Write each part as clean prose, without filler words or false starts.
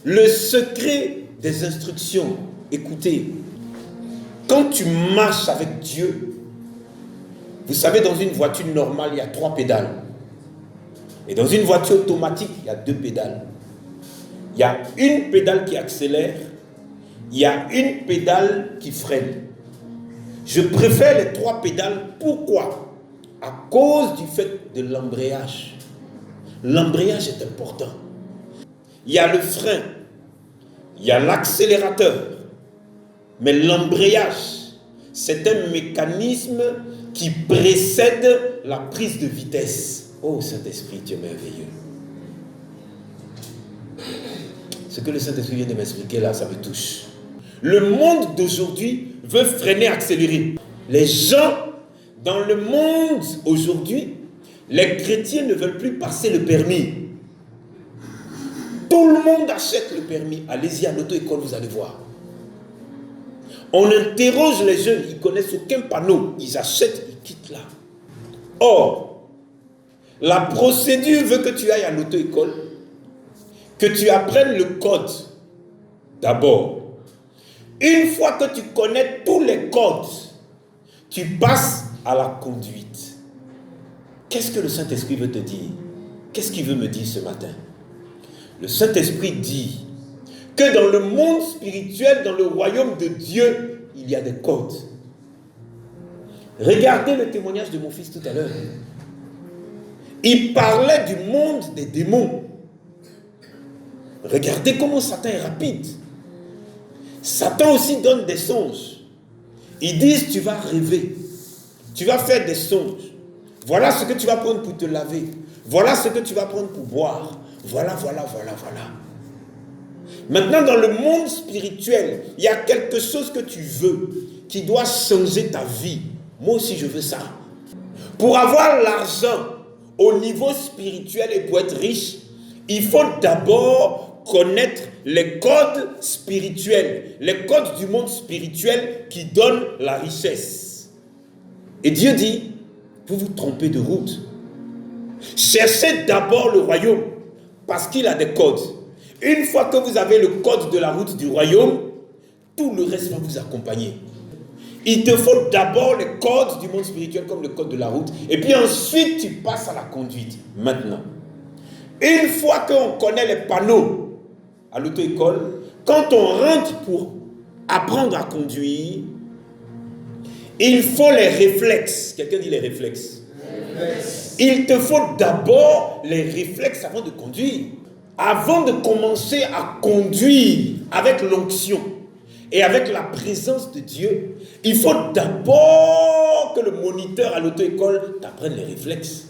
Le secret des instructions, écoutez, quand tu marches avec Dieu, vous savez, dans une voiture normale, il y a 3 pédales. Et dans une voiture automatique, il y a 2 pédales. Il y a une pédale qui accélère, il y a une pédale qui freine. Je préfère les 3 pédales. Pourquoi? À cause du fait de l'embrayage. L'embrayage est important. Il y a le frein, il y a l'accélérateur, mais l'embrayage, c'est un mécanisme qui précède la prise de vitesse. Oh Saint-Esprit, tu es merveilleux. Ce que le Saint-Esprit vient de m'expliquer là, ça me touche. Le monde d'aujourd'hui veut freiner, accélérer. Les gens dans le monde aujourd'hui, les chrétiens ne veulent plus passer le permis. Tout le monde achète le permis. Allez-y à l'auto-école, vous allez voir. On interroge les jeunes, ils ne connaissent aucun panneau. Ils achètent, ils quittent là. Or, la procédure veut que tu ailles à l'auto-école, que tu apprennes le code d'abord. Une fois que tu connais tous les codes, tu passes à la conduite. Qu'est-ce que le Saint-Esprit veut te dire? Qu'est-ce qu'il veut me dire ce matin? Le Saint-Esprit dit que dans le monde spirituel, dans le royaume de Dieu, il y a des codes. Regardez le témoignage de mon fils tout à l'heure. Il parlait du monde des démons. Regardez comment Satan est rapide. Satan aussi donne des songes. Ils disent, tu vas rêver. Tu vas faire des songes. Voilà ce que tu vas prendre pour te laver. Voilà ce que tu vas prendre pour boire. Voilà. Maintenant, dans le monde spirituel, il y a quelque chose que tu veux, qui doit changer ta vie. Moi aussi, je veux ça. Pour avoir l'argent au niveau spirituel et pour être riche, il faut d'abord connaître les codes spirituels, les codes du monde spirituel qui donnent la richesse. Et Dieu dit, vous vous trompez de route. Cherchez d'abord le royaume, parce qu'il a des codes. Une fois que vous avez le code de la route du royaume, tout le reste va vous accompagner. Il te faut d'abord les codes du monde spirituel comme le code de la route, et puis ensuite tu passes à la conduite. Maintenant, une fois qu'on connaît les panneaux à l'auto-école, quand on rentre pour apprendre à conduire, il faut les réflexes. Quelqu'un dit les réflexes. Il te faut d'abord les réflexes avant de conduire. Avant de commencer à conduire avec l'onction et avec la présence de Dieu, il faut d'abord que le moniteur à l'auto-école t'apprenne les réflexes.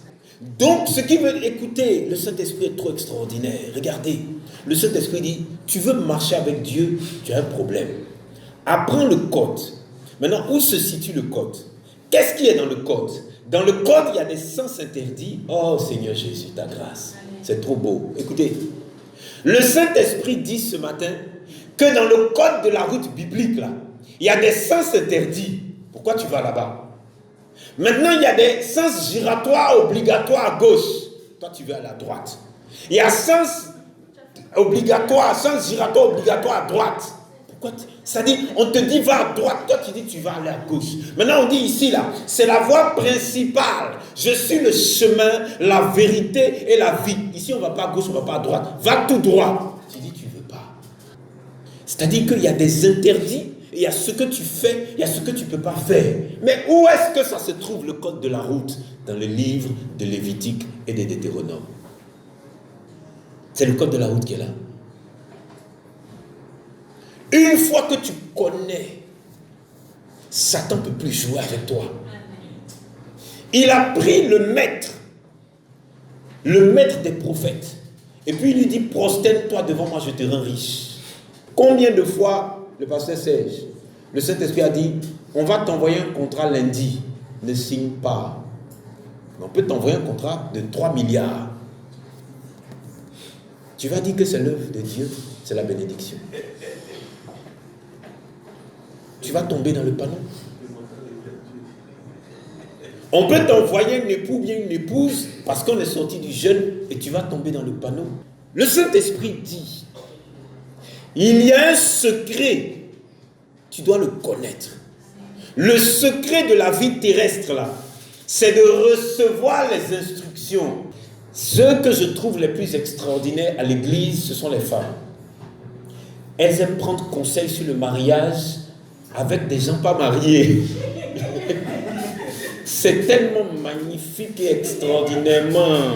Donc, ce qui veut écouter, le Saint-Esprit est trop extraordinaire. Regardez, le Saint-Esprit dit, tu veux marcher avec Dieu, tu as un problème. Apprends le code. Maintenant, où se situe le code? Qu'est-ce qui est dans le code? Dans le code, il y a des sens interdits. Oh Seigneur Jésus, ta grâce. C'est trop beau. Écoutez, le Saint-Esprit dit ce matin que dans le code de la route biblique, là, il y a des sens interdits. Pourquoi tu vas là-bas? Maintenant, il y a des sens giratoires obligatoires à gauche. Toi, tu veux aller à droite. Il y a sens giratoire obligatoire à droite. Pourquoi ça dit, on te dit va à droite, toi tu dis tu vas aller à gauche. Maintenant on dit ici là, c'est la voie principale. Je suis le chemin, la vérité et la vie. Ici on ne va pas à gauche, on ne va pas à droite. Va tout droit. Tu dis tu ne veux pas. C'est-à-dire qu'il y a des interdits, il y a ce que tu fais, il y a ce que tu ne peux pas faire. Mais où est-ce que ça se trouve le code de la route? Dans le livre de Lévitique et de Deutéronome. C'est le code de la route qui est là. Une fois que tu connais, Satan ne peut plus jouer avec toi. Il a pris le maître des prophètes, et puis il lui dit, prosterne-toi devant moi, je te rends riche. Combien de fois, le pasteur Serge, le Saint-Esprit a dit, on va t'envoyer un contrat lundi, ne signe pas. On peut t'envoyer un contrat de 3 milliards. Tu vas dire que c'est l'œuvre de Dieu, c'est la bénédiction. Tu vas tomber dans le panneau. On peut t'envoyer un époux ou bien une épouse parce qu'on est sorti du jeûne et tu vas tomber dans le panneau. Le Saint-Esprit dit Il y a un secret, tu dois le connaître. Le secret de la vie terrestre, là, c'est de recevoir les instructions. Ceux que je trouve les plus extraordinaires à l'église, ce sont les femmes. Elles aiment prendre conseil sur le mariage avec des gens pas mariés. C'est tellement magnifique et extraordinairement...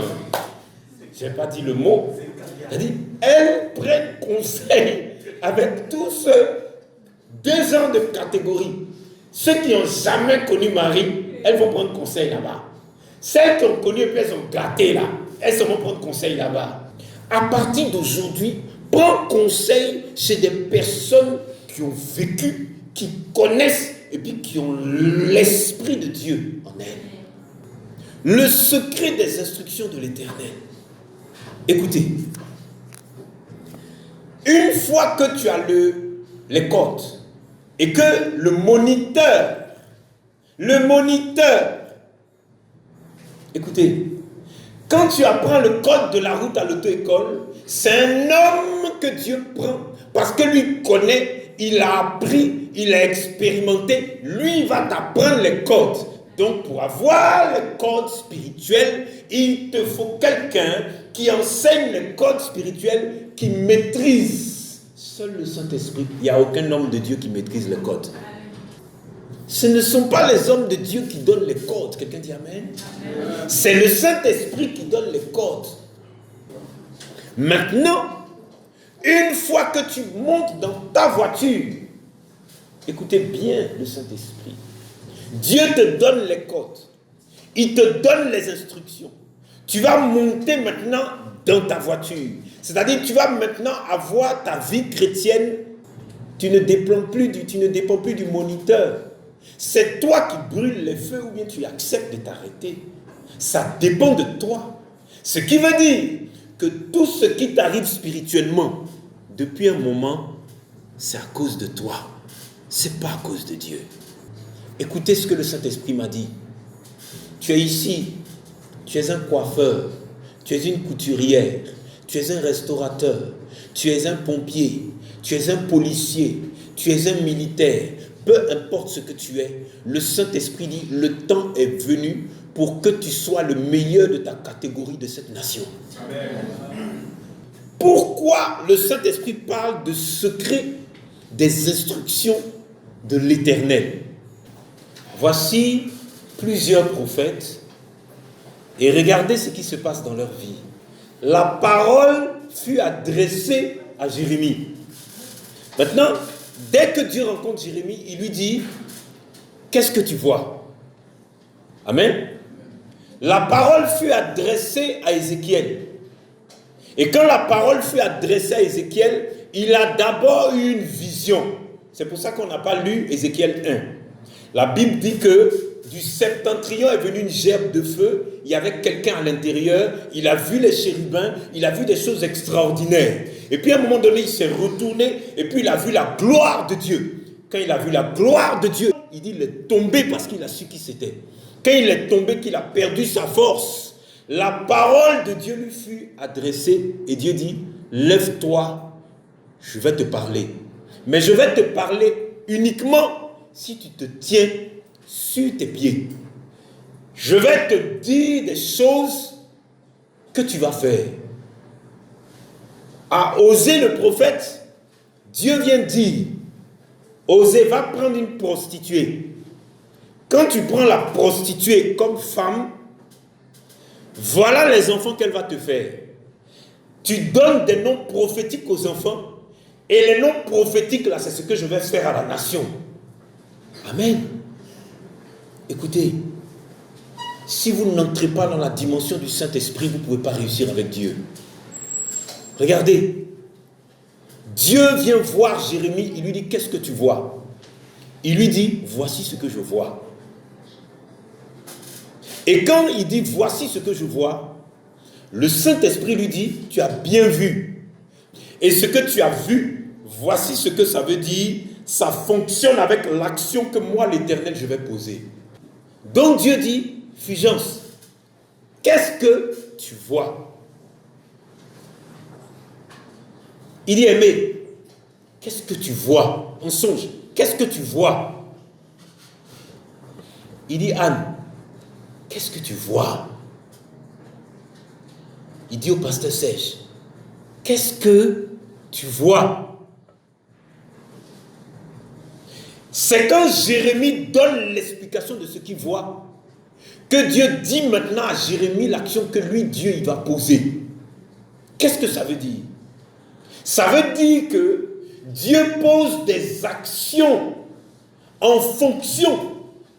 Je n'ai pas dit le mot. Elles prennent conseil avec tous ceux, 2 ans de catégorie. Ceux qui n'ont jamais connu Marie, elles vont prendre conseil là-bas. Celles qui ont connu et puis elles sont gâtées là, elles vont prendre conseil là-bas. À partir d'aujourd'hui, prends conseil chez des personnes qui ont vécu, qui connaissent et puis qui ont l'Esprit de Dieu en elles. Le secret des instructions de l'Éternel. Écoutez, une fois que tu as les codes et que le moniteur, écoutez, quand tu apprends le code de la route à l'auto-école, c'est un homme que Dieu prend parce que lui connaît, il a appris, il a expérimenté, lui il va t'apprendre les codes. Donc pour avoir les codes spirituels, il te faut quelqu'un qui enseigne les codes spirituels, qui maîtrise. Seul le Saint-Esprit, il n'y a aucun homme de Dieu qui maîtrise les codes. Ce ne sont pas les hommes de Dieu qui donnent les codes. Quelqu'un dit Amen? C'est le Saint-Esprit qui donne les codes. Maintenant, une fois que tu montes dans ta voiture, écoutez bien le Saint-Esprit. Dieu te donne les codes. Il te donne les instructions. Tu vas monter maintenant dans ta voiture. C'est-à-dire tu vas maintenant avoir ta vie chrétienne. Tu ne dépends plus du moniteur. C'est toi qui brûles les feux ou bien tu acceptes de t'arrêter. Ça dépend de toi. Ce qui veut dire que tout ce qui t'arrive spirituellement, depuis un moment, c'est à cause de toi. C'est pas à cause de Dieu. Écoutez ce que le Saint-Esprit m'a dit. Tu es ici, tu es un coiffeur, tu es une couturière, tu es un restaurateur, tu es un pompier, tu es un policier, tu es un militaire. Peu importe ce que tu es, le Saint-Esprit dit, le temps est venu pour que tu sois le meilleur de ta catégorie de cette nation. Amen. Pourquoi le Saint-Esprit parle de secret des instructions de l'Éternel? Voici plusieurs prophètes et regardez ce qui se passe dans leur vie. La parole fut adressée à Jérémie. Maintenant, dès que Dieu rencontre Jérémie, il lui dit, qu'est-ce que tu vois? Amen. La parole fut adressée à Ézéchiel. Et quand la parole fut adressée à Ézéchiel, il a d'abord eu une vision. C'est pour ça qu'on n'a pas lu Ézéchiel 1. La Bible dit que du septentrion est venue une gerbe de feu, il y avait quelqu'un à l'intérieur, il a vu les chérubins, il a vu des choses extraordinaires. Et puis à un moment donné, il s'est retourné et puis il a vu la gloire de Dieu. Quand il a vu la gloire de Dieu, il dit il est tombé parce qu'il a su qui c'était. Quand il est tombé, qu'il a perdu sa force, la parole de Dieu lui fut adressée et Dieu dit, lève-toi, je vais te parler. Mais je vais te parler uniquement si tu te tiens sur tes pieds. Je vais te dire des choses que tu vas faire. À Osée le prophète, Dieu vient dire, Osée va prendre une prostituée. Quand tu prends la prostituée comme femme, voilà les enfants qu'elle va te faire. Tu donnes des noms prophétiques aux enfants, et les noms prophétiques là, c'est ce que je vais faire à la nation. Amen. Écoutez, si vous n'entrez pas dans la dimension du Saint-Esprit, vous ne pouvez pas réussir avec Dieu. Regardez, Dieu vient voir Jérémie, il lui dit, qu'est-ce que tu vois? Il lui dit, voici ce que je vois. Et quand il dit, voici ce que je vois, le Saint-Esprit lui dit, tu as bien vu. Et ce que tu as vu, voici ce que ça veut dire, ça fonctionne avec l'action que moi, l'Éternel, je vais poser. Donc Dieu dit, Fulgence, qu'est-ce que tu vois? Il dit, Aimé, qu'est-ce que tu vois? En songe, qu'est-ce que tu vois? Il dit, Anne, qu'est-ce que tu vois? Il dit au pasteur Serge, qu'est-ce que tu vois? C'est quand Jérémie donne l'explication de ce qu'il voit que Dieu dit maintenant à Jérémie l'action que lui, Dieu, il va poser. Qu'est-ce que ça veut dire? Ça veut dire que Dieu pose des actions en fonction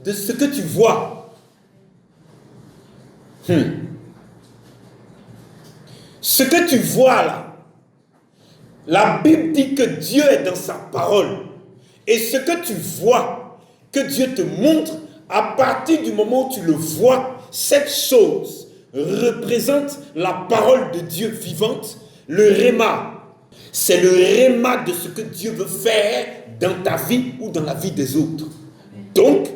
de ce que tu vois. Ce que tu vois là, la Bible dit que Dieu est dans sa parole. Et ce que tu vois, que Dieu te montre, à partir du moment où tu le vois, cette chose représente la parole de Dieu vivante, le réma. C'est le réma de ce que Dieu veut faire dans ta vie ou dans la vie des autres. Donc,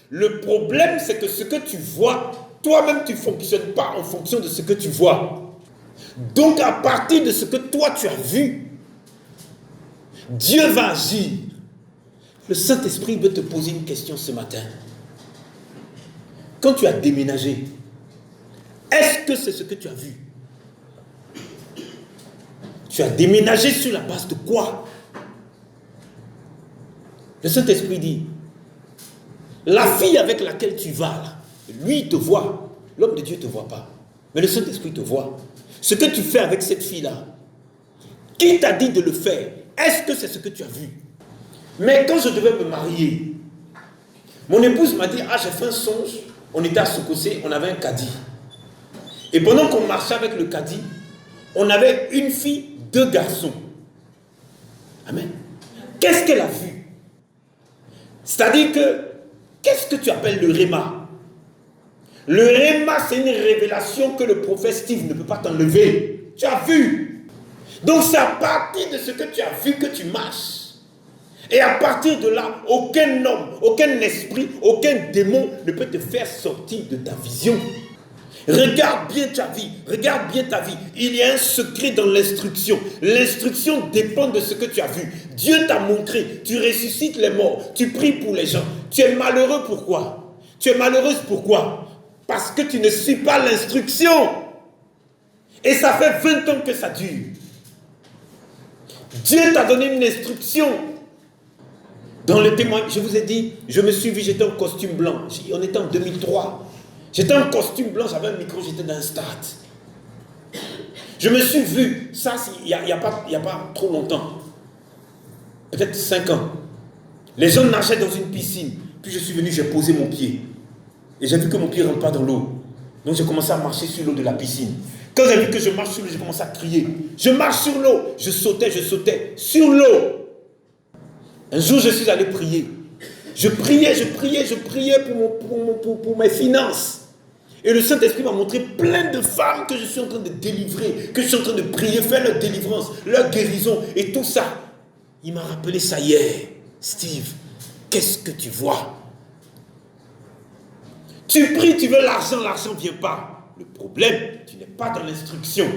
le problème, c'est que ce que tu vois, toi-même, tu ne fonctionnes pas en fonction de ce que tu vois. Donc, à partir de ce que toi, tu as vu, Dieu va agir. Le Saint-Esprit veut te poser une question ce matin. Quand tu as déménagé, est-ce que c'est ce que tu as vu? Tu as déménagé sur la base de quoi? Le Saint-Esprit dit, la fille avec laquelle tu vas, là, lui il te voit, l'homme de Dieu ne te voit pas, mais le Saint-Esprit te voit. Ce que tu fais avec cette fille-là, qui t'a dit de le faire? Est-ce que c'est ce que tu as vu? Mais quand je devais me marier, mon épouse m'a dit, j'ai fait un songe, on était à Sokosé, on avait un caddie. Et pendant qu'on marchait avec le caddie, on avait une fille, 2 garçons. Amen. Qu'est-ce qu'elle a vu? C'est-à-dire que, qu'est-ce que tu appelles le réma? Le réma, c'est une révélation que le prophète Steve ne peut pas t'enlever. Tu as vu. Donc c'est à partir de ce que tu as vu que tu marches. Et à partir de là, aucun homme, aucun esprit, aucun démon ne peut te faire sortir de ta vision. Regarde bien ta vie, regarde bien ta vie. Il y a un secret dans l'instruction. L'instruction dépend de ce que tu as vu. Dieu t'a montré, tu ressuscites les morts, tu pries pour les gens. Tu es malheureux, pourquoi? Tu es malheureuse, pourquoi? Parce que tu ne suis pas l'instruction. Et ça fait 20 ans que ça dure. Dieu t'a donné une instruction. Dans le témoignage, je vous ai dit, je me suis vu, j'étais en costume blanc. On était en 2003. J'étais en costume blanc, j'avais un micro, j'étais dans un stade. Je me suis vu, ça, il n'y a pas trop longtemps. Peut-être 5 ans. Les gens nageaient dans une piscine. Puis je suis venu, j'ai posé mon pied. Et j'ai vu que mon pied ne rentre pas dans l'eau. Donc j'ai commencé à marcher sur l'eau de la piscine. Quand j'ai vu que je marche sur l'eau, j'ai commencé à crier. Je marche sur l'eau. Je sautais sur l'eau. Un jour, je suis allé prier. Je priais pour mes finances. Et le Saint-Esprit m'a montré plein de femmes que je suis en train de délivrer, que je suis en train de prier, faire leur délivrance, leur guérison et tout ça. Il m'a rappelé ça hier. Steve, qu'est-ce que tu vois? Tu pries, tu veux l'argent ne vient pas. Le problème, tu n'es pas dans l'instruction.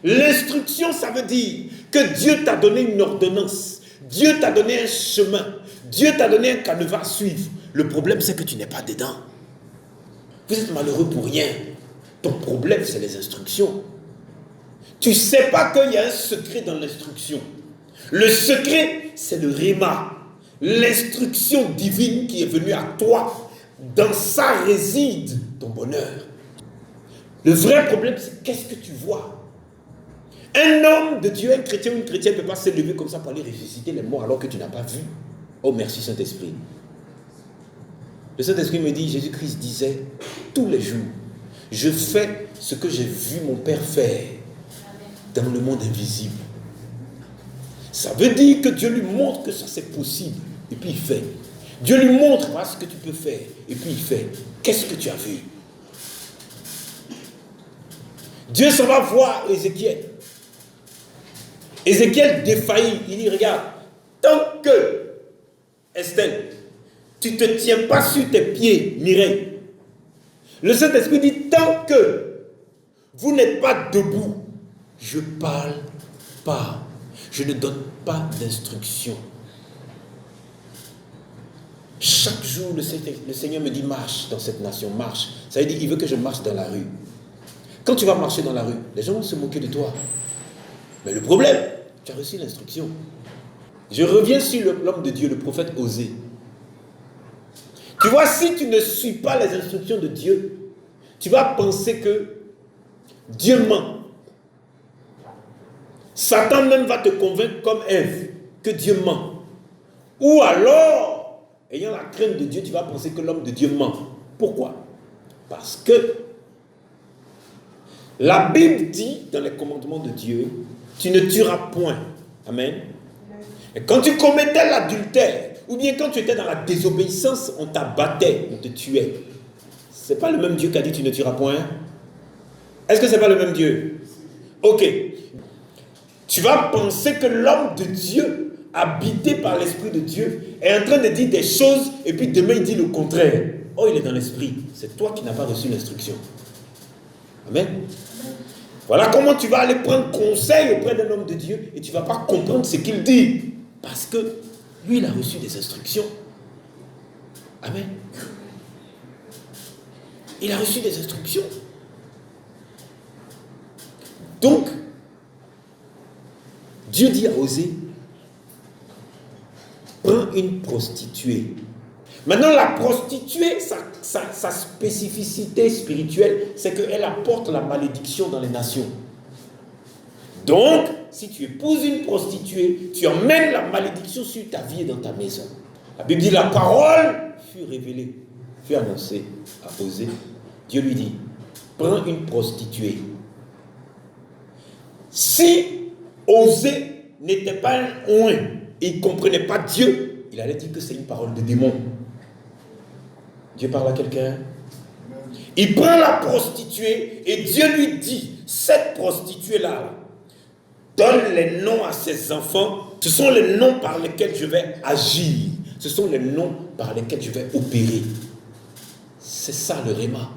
L'instruction, ça veut dire que Dieu t'a donné une ordonnance. Dieu t'a donné un chemin. Dieu t'a donné un canevas à suivre. Le problème, c'est que tu n'es pas dedans. Vous êtes malheureux pour rien. Ton problème, c'est les instructions. Tu ne sais pas qu'il y a un secret dans l'instruction. Le secret, c'est le réma. L'instruction divine qui est venue à toi. Dans ça réside ton bonheur. Le vrai problème, c'est qu'est-ce que tu vois? Un homme de Dieu, un chrétien ou une chrétienne ne peut pas se lever comme ça pour aller ressusciter les morts alors que tu n'as pas vu. Oh, merci Saint-Esprit. Le Saint-Esprit me dit, Jésus-Christ disait, tous les jours, je fais ce que j'ai vu mon Père faire dans le monde invisible. Ça veut dire que Dieu lui montre que ça c'est possible, et puis il fait. Dieu lui montre ce que tu peux faire, et puis il fait. Qu'est-ce que tu as vu? Dieu s'en va voir Ézéchiel. Ézéchiel défaillit. Il dit, regarde, tant que, Estelle, tu ne te tiens pas sur tes pieds, Mireille. Le Saint-Esprit dit, tant que vous n'êtes pas debout, je ne parle pas. Je ne donne pas d'instruction. Chaque jour, le Seigneur me dit marche dans cette nation, marche. Ça veut dire qu'il veut que je marche dans la rue. Quand tu vas marcher dans la rue, les gens vont se moquer de toi. Mais le problème, tu as reçu l'instruction. Je reviens sur l'homme de Dieu, le prophète Osée. Tu vois, si tu ne suis pas les instructions de Dieu, tu vas penser que Dieu ment. Satan même va te convaincre comme Ève que Dieu ment. Ou alors, ayant la crainte de Dieu, tu vas penser que l'homme de Dieu ment. Pourquoi? Parce que la Bible dit dans les commandements de Dieu, tu ne tueras point. Amen. Et quand tu commettais l'adultère, ou bien quand tu étais dans la désobéissance, on t'abattait, on te tuait. Ce n'est pas le même Dieu qui a dit tu ne tueras point. Est-ce que ce n'est pas le même Dieu? Ok. Tu vas penser que l'homme de Dieu, habité par l'Esprit de Dieu, est en train de dire des choses et puis demain il dit le contraire. Oh, il est dans l'Esprit. C'est toi qui n'as pas reçu l'instruction. Amen. Voilà comment tu vas aller prendre conseil auprès d'un homme de Dieu et tu ne vas pas comprendre ce qu'il dit. Parce que lui, il a reçu des instructions. Amen. Il a reçu des instructions. Donc, Dieu dit à Osée, prends une prostituée. Maintenant, la prostituée, sa spécificité spirituelle, c'est qu'elle apporte la malédiction dans les nations. Donc, si tu épouses une prostituée, tu emmènes la malédiction sur ta vie et dans ta maison. La Bible dit, la parole fut révélée, fut annoncée à Osée. Dieu lui dit, prends une prostituée. Si Osée n'était pas un oint et il ne comprenait pas Dieu, il allait dire que c'est une parole de démon. Dieu parle à quelqu'un. Il prend la prostituée et Dieu lui dit, cette prostituée-là, donne les noms à ses enfants. Ce sont les noms par lesquels je vais agir. Ce sont les noms par lesquels je vais opérer. C'est ça le réma.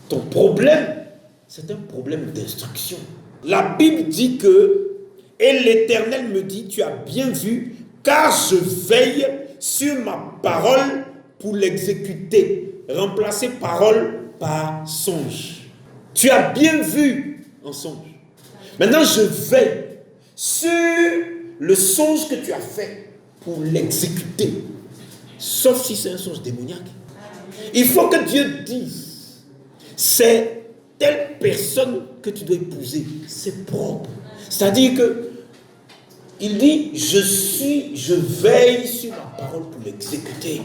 Ton problème, c'est un problème d'instruction. La Bible dit que, et l'Éternel me dit, tu as bien vu, car je veille sur ma parole pour l'exécuter. Remplacer parole par songe. Tu as bien vu en songe. Maintenant, je veille sur le songe que tu as fait pour l'exécuter. Sauf si c'est un songe démoniaque. Il faut que Dieu dise, c'est telle personne que tu dois épouser. C'est propre. C'est-à-dire que il dit, je veille sur ma parole pour l'exécuter.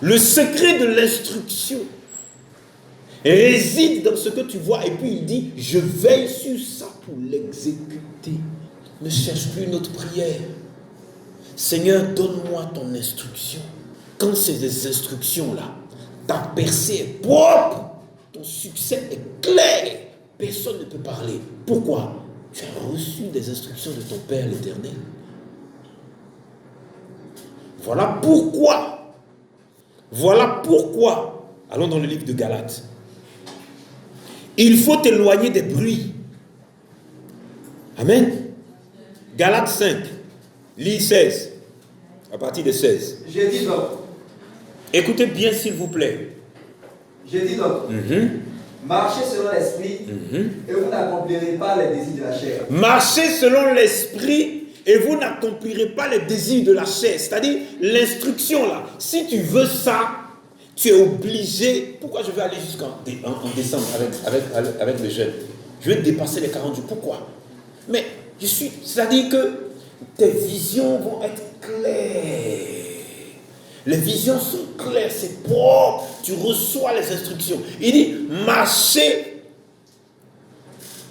Le secret de l'instruction réside dans ce que tu vois. Et puis il dit, je veille sur ça pour l'exécuter. Ne cherche plus une autre prière. Seigneur, donne-moi ton instruction. Quand c'est des instructions-là, ta percée est propre, ton succès est clair. Personne ne peut parler. Pourquoi? Tu as reçu des instructions de ton Père l'Éternel. Voilà pourquoi. Allons dans le livre de Galates. Il faut t'éloigner des bruits. Amen. Galates 5, lis 16, à partir de 16. J'ai dit donc. Écoutez bien s'il vous plaît. J'ai dit donc. Marchez selon l'esprit et vous n'accomplirez pas les désirs de la chair. Marchez selon l'esprit et vous n'accomplirez pas les désirs de la chair. C'est-à-dire l'instruction là. Si tu veux ça, tu es obligé. Pourquoi je vais aller jusqu'en décembre avec le jeûne? Je vais dépasser les 40 jours. Pourquoi? Mais c'est-à-dire que tes visions vont être claires. Les visions sont claires, c'est propre. Tu reçois les instructions. Il dit, marchez.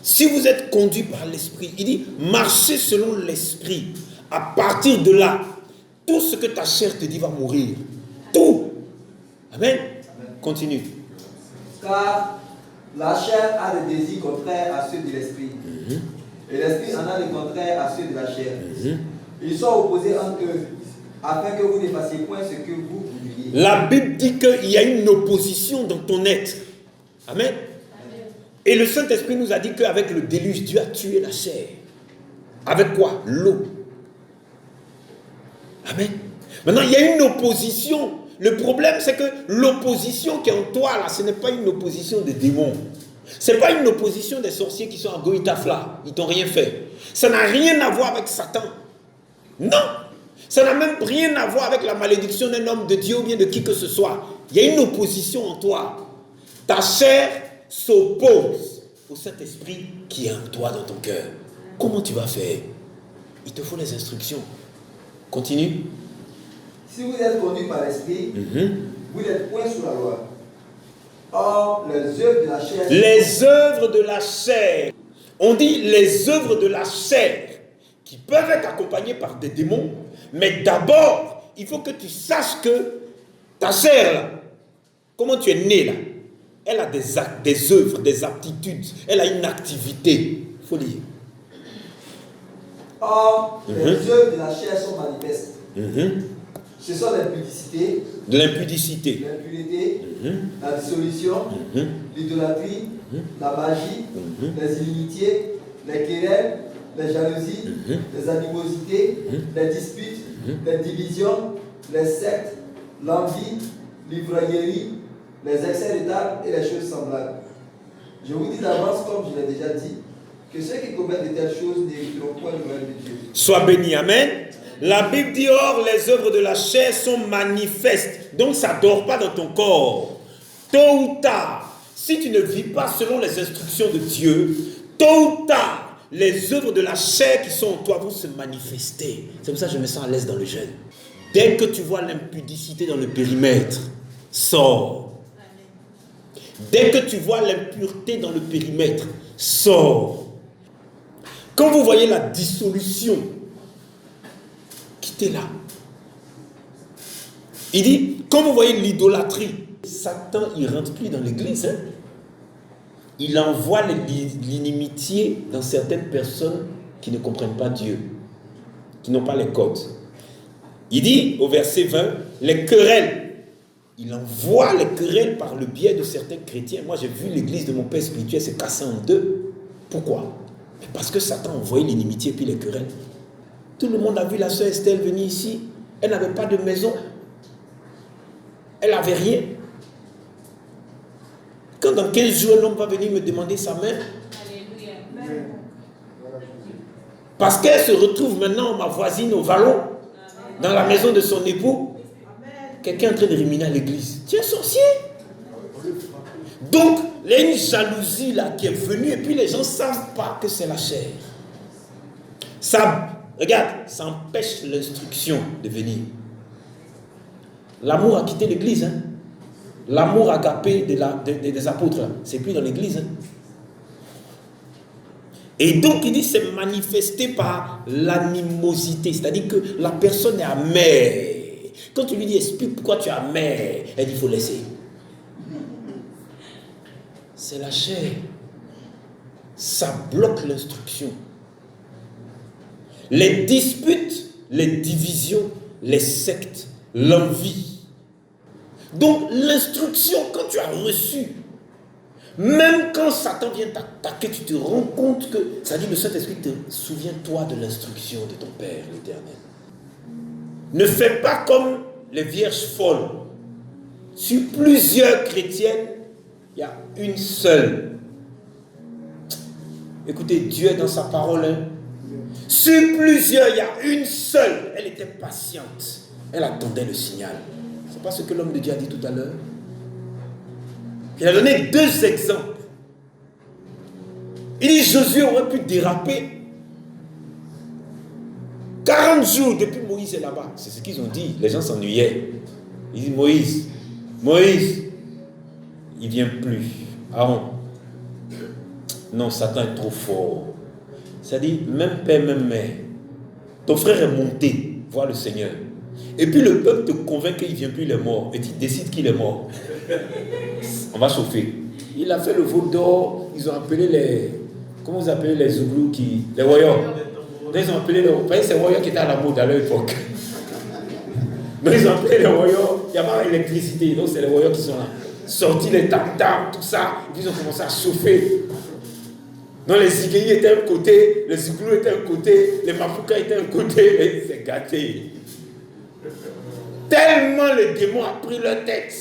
Si vous êtes conduit par l'esprit, il dit, marchez selon l'esprit. À partir de là, tout ce que ta chair te dit va mourir. Tout. Amen. Continue. Car la chair a des désirs contraires à ceux de l'esprit. Et l'esprit en a des contraires à ceux de la chair. Ils sont opposés entre eux, afin que vous ne fassiez point ce que vous vouliez. La Bible dit qu'il y a une opposition dans ton être. Amen. Et le Saint-Esprit nous a dit qu'avec le déluge, Dieu a tué la chair. Avec quoi? L'eau. Amen. Maintenant, il y a une opposition. Le problème, c'est que l'opposition qui est en toi, là, ce n'est pas une opposition des démons. Ce n'est pas une opposition des sorciers qui sont à Goïtafla. Ils t'ont rien fait. Ça n'a rien à voir avec Satan. Non. Ça n'a même rien à voir avec la malédiction d'un homme de Dieu ou bien de qui que ce soit. Il y a une opposition en toi. Ta chair s'oppose au Saint-Esprit qui est en toi, dans ton cœur. Comment tu vas faire? Il te faut les instructions. Continue. Si vous êtes conduit par l'Esprit, vous n'êtes point sous la loi. Or, les œuvres de la chair... Les œuvres de la chair. On dit les œuvres de la chair qui peuvent être accompagnées par des démons. Mais d'abord, il faut que tu saches que ta chair, là, comment tu es né là, elle a des actes, des œuvres, des aptitudes. Elle a une activité. Il faut lire. Or, les œuvres de la chair sont manifestes. Ce sont l'impudicité, de l'impudicité, l'impureté, la dissolution, l'idolâtrie, la magie, les inimitiés, les querelles, les jalousies, les animosités, les disputes, les divisions, les sectes, l'envie, l'ivrognerie, les excès de table et les choses semblables. Je vous dis d'avance, comme je l'ai déjà dit, que ceux qui commettent de telles choses n'hériteront point le royaume de Dieu. Sois béni, amen. La Bible dit, or, les œuvres de la chair sont manifestes. Donc, ça ne dort pas dans ton corps. Tôt ou tard, si tu ne vis pas selon les instructions de Dieu, tôt ou tard, les œuvres de la chair qui sont en toi vont se manifester. C'est pour ça que je me sens à l'aise dans le jeûne. Dès que tu vois l'impudicité dans le périmètre, sors. Dès que tu vois l'impureté dans le périmètre, sors. Quand vous voyez la dissolution, quittez-la. Il dit, quand vous voyez l'idolâtrie, Satan, il ne rentre plus dans l'église. Hein? Il envoie l'inimitié dans certaines personnes qui ne comprennent pas Dieu, qui n'ont pas les codes. Il dit, au verset 20, les querelles. Il envoie les querelles par le biais de certains chrétiens. Moi, j'ai vu l'église de mon père spirituel se casser en deux. Pourquoi? Parce que Satan a envoyé l'inimitié et puis les querelles. Tout le monde a vu la sœur Estelle venir ici. Elle n'avait pas de maison. Elle n'avait rien. Quand dans 15 jours, l'homme va venir me demander sa main. Alléluia. Parce qu'elle se retrouve maintenant, ma voisine, au vallon, dans la maison de son époux. Quelqu'un est en train de ruminer à l'église. Tu es sorcier. Donc, il y a une jalousie là qui est venue et puis les gens ne savent pas que c'est la chair. Ça, regarde, ça empêche l'instruction de venir. L'amour a quitté l'église. Hein? L'amour agapé des apôtres, c'est plus dans l'église. Hein? Et donc, il dit c'est manifesté par l'animosité. C'est-à-dire que la personne est amère. Quand tu lui dis explique pourquoi tu es amère, elle dit il faut laisser. C'est la chair. Ça bloque l'instruction. Les disputes, les divisions, les sectes, l'envie. Donc l'instruction, quand tu as reçu, même quand Satan vient t'attaquer, tu te rends compte que, ça dit le Saint-Esprit te souviens-toi de l'instruction de ton Père l'Éternel. Ne fais pas comme les vierges folles. Sur plusieurs chrétiennes, il y a une seule. Écoutez, Dieu est dans sa parole. Hein? Sur plusieurs, il y a une seule. Elle était patiente. Elle attendait le signal. C'est pas ce que l'homme de Dieu a dit tout à l'heure. Il a donné 2 exemples. Il dit Josué aurait pu déraper. 40 jours depuis Moïse est là-bas. C'est ce qu'ils ont dit. Les gens s'ennuyaient. Ils disent Moïse, il ne vient plus. Aaron. Non, Satan est trop fort. C'est-à-dire, même père, même mère. Ton frère est monté voir le Seigneur. Et puis le peuple te convainc qu'il ne vient plus, il est mort. Et tu décides qu'il est mort. On va chauffer. Il a fait le veau d'or. Ils ont appelé les... Comment vous appelez les Zouglous qui... Les voyants. Ils ont appelé les... Vous voyez, c'est les voyants qui étaient à la mode à leur époque. Donc ils ont appelé les voyants. Il n'y a pas d'électricité. Donc c'est les voyants qui sont là. Sortis les tam-tams, tout ça. Ils ont commencé à chauffer. Non, les Zigéi étaient un côté, les Zouglous étaient un côté, les Mapuka étaient un côté, et c'est gâté. Tellement les démons ont pris leur tête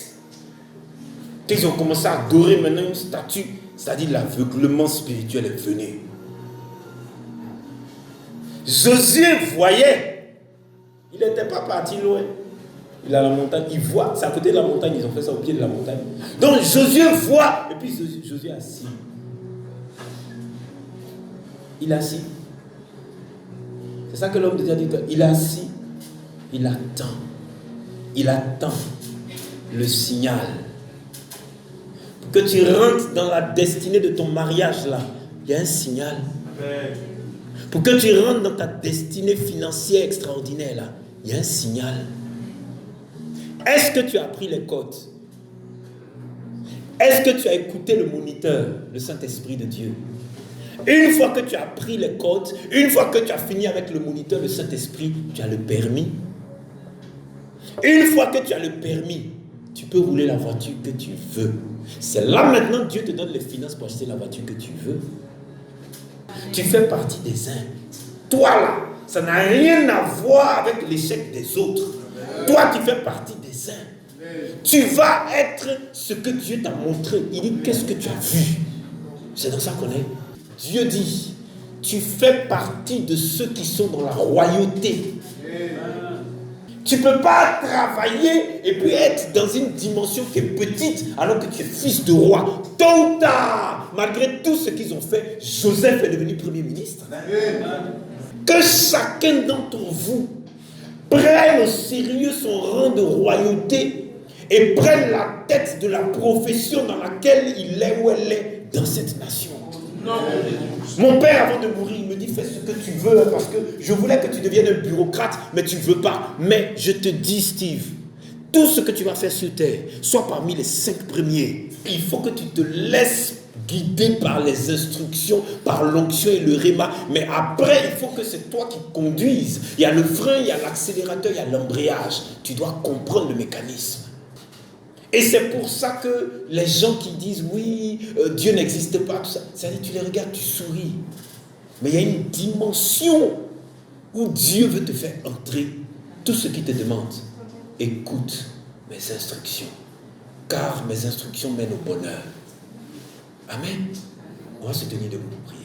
qu'ils ont commencé à adorer maintenant une statue, c'est-à-dire l'aveuglement spirituel est venu. Josué voyait, il n'était pas parti loin. Il est à la montagne, il voit, c'est à côté de la montagne, ils ont fait ça au pied de la montagne. Donc Josué voit, et puis Josué est assis. Il est assis. C'est ça que l'homme de Dieu dit. Il est assis. Il attend. Il attend le signal. Pour que tu rentres dans la destinée de ton mariage là, il y a un signal. Pour que tu rentres dans ta destinée financière extraordinaire là, il y a un signal. Est-ce que tu as pris les codes? Est-ce que tu as écouté le moniteur, le Saint-Esprit de Dieu? Une fois que tu as pris les codes, une fois que tu as fini avec le moniteur, le Saint-Esprit, tu as le permis. Une fois que tu as le permis, tu peux rouler la voiture que tu veux. C'est là maintenant Dieu te donne les finances pour acheter la voiture que tu veux. Tu fais partie des uns. Toi là, ça n'a rien à voir avec l'échec des autres. Toi qui fais partie des uns. Tu vas être ce que Dieu t'a montré. Il dit, qu'est-ce que tu as vu? C'est dans ça qu'on est. Dieu dit, tu fais partie de ceux qui sont dans la royauté. Tu ne peux pas travailler et puis être dans une dimension qui est petite alors que tu es fils de roi. Tôt ou tard, malgré tout ce qu'ils ont fait, Joseph est devenu premier ministre. Que chacun d'entre vous prenne au sérieux son rang de royauté et prenne la tête de la profession dans laquelle il est ou elle est dans cette nation. Mon père, avant de mourir, il me dit, fais ce que tu veux, parce que je voulais que tu deviennes un bureaucrate, mais tu ne veux pas. Mais je te dis, Steve, tout ce que tu vas faire sur terre, soit parmi les 5 premiers. Il faut que tu te laisses guider par les instructions, par l'onction et le réma. Mais après, il faut que c'est toi qui conduises. Il y a le frein, il y a l'accélérateur, il y a l'embrayage. Tu dois comprendre le mécanisme. Et c'est pour ça que les gens qui disent oui, Dieu n'existe pas, tout ça, c'est-à-dire tu les regardes, tu souris. Mais il y a une dimension où Dieu veut te faire entrer. Tout ce qu'il te demande, écoute mes instructions, car mes instructions mènent au bonheur. Amen. On va se tenir debout pour prier.